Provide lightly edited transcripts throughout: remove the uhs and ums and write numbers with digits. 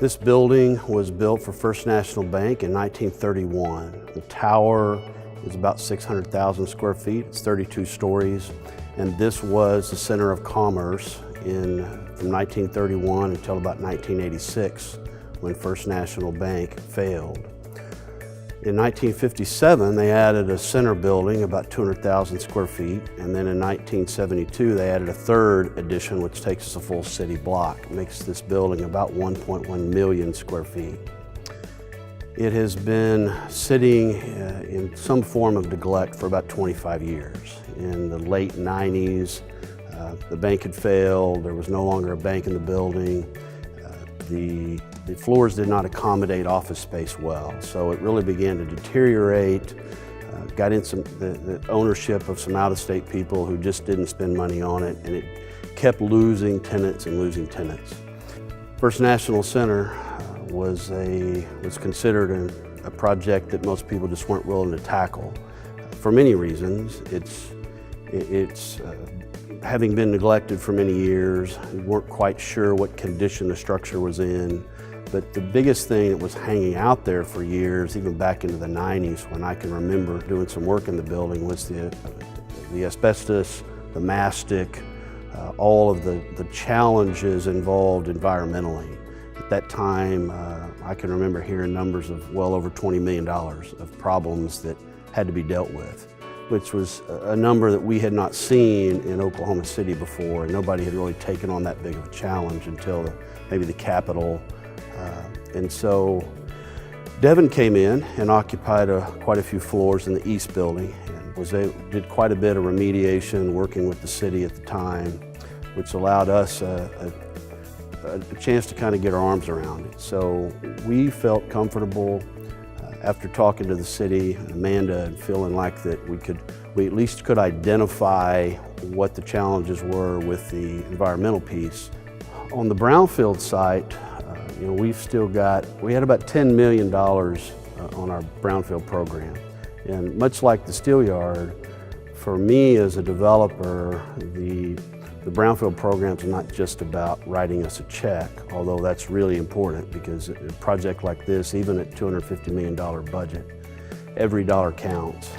This building was built for First National Bank in 1931. The tower is about 600,000 square feet. It's 32 stories. And this was the center of commerce from 1931 until about 1986, when First National Bank failed. In 1957, they added a center building, about 200,000 square feet, and then in 1972, they added a third addition, which takes us a full city block. It makes this building about 1.1 million square feet. It has been sitting in some form of neglect for about 25 years. In the late 90s, the bank had failed. There was no longer a bank in the building. The floors did not accommodate office space well, so it really began to deteriorate. Got in the ownership of some out-of-state people who just didn't spend money on it, and it kept losing tenants and losing tenants. First National Center was considered a project that most people just weren't willing to tackle. For many reasons. It's having been neglected for many years. We weren't quite sure what condition the structure was in. But the biggest thing that was hanging out there for years, even back into the 90s when I can remember doing some work in the building, was the asbestos, the mastic, all of the challenges involved environmentally. At that time, I can remember hearing numbers of well over $20 million of problems that had to be dealt with, which was a number that we had not seen in Oklahoma City before, and nobody had really taken on that big of a challenge until maybe the Capitol. And so Devin came in and occupied quite a few floors in the East Building and did quite a bit of remediation, working with the city at the time, which allowed us a chance to kind of get our arms around it. So we felt comfortable after talking to the city and Amanda and feeling like that we at least could identify what the challenges were with the environmental piece. On the brownfield site, we had about $10 million on our brownfield program. And much like the steel yard, for me as a developer, the brownfield programs are not just about writing us a check, although that's really important because a project like this, even at $250 million budget, every dollar counts.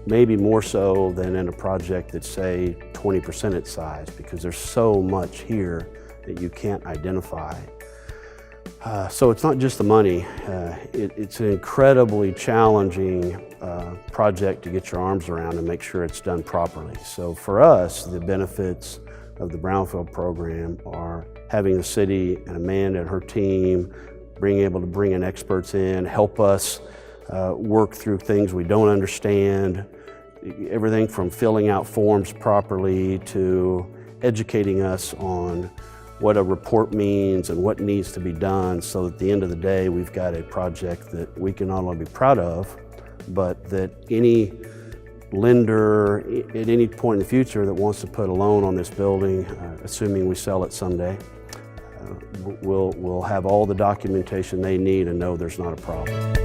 Maybe more so than in a project that's, say, 20% its size, because there's so much here that you can't identify. So it's not just the money. It's an incredibly challenging project to get your arms around and make sure it's done properly. So for us, the benefits of the brownfield program are having the city and Amanda and her team being able to bring in experts in, help us work through things we don't understand, everything from filling out forms properly to educating us on what a report means and what needs to be done, so at the end of the day we've got a project that we can not only be proud of, but that any lender at any point in the future that wants to put a loan on this building, assuming we sell it someday, will have all the documentation they need and know there's not a problem.